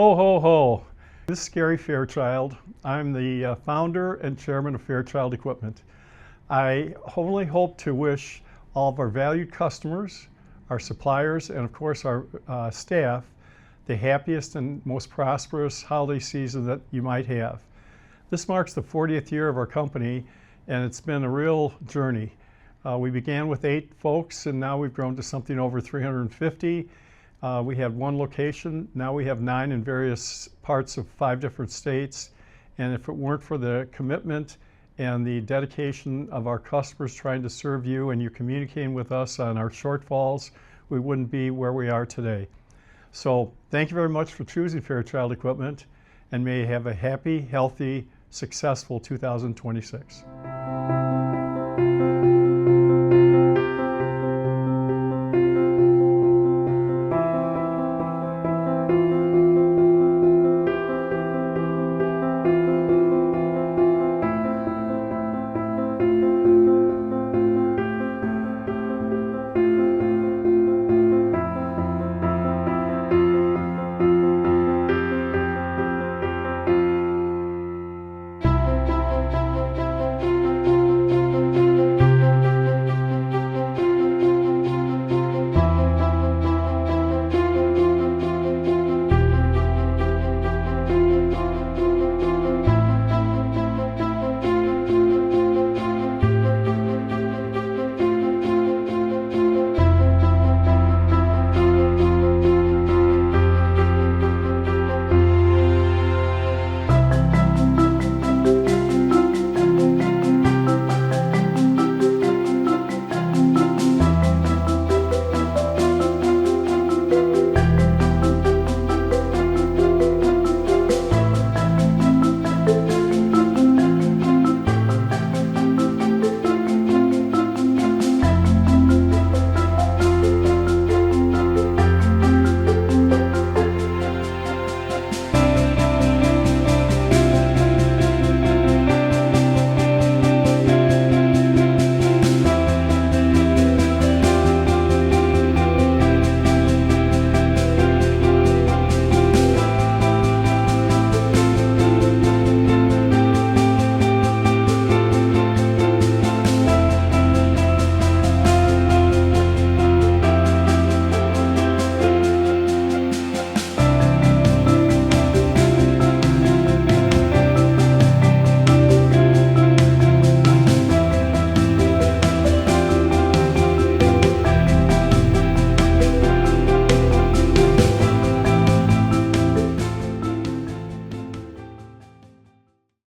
Ho, ho, ho. This is Gary Fairchild. I'm the founder and chairman of Fairchild Equipment. I only hope to wish all of our valued customers, our suppliers, and of course our staff the happiest and most prosperous holiday season that you might have. This marks the 40th year of our company, and it's been a real journey. We began with 8 folks, and now we've grown to something over 350. We had 1 location, now we have 9 in various parts of 5 different states. And if it weren't for the commitment and the dedication of our customers trying to serve you and you communicating with us on our shortfalls, we wouldn't be where we are today. So thank you very much for choosing Fairchild Equipment, and may you have a happy, healthy, successful 2026.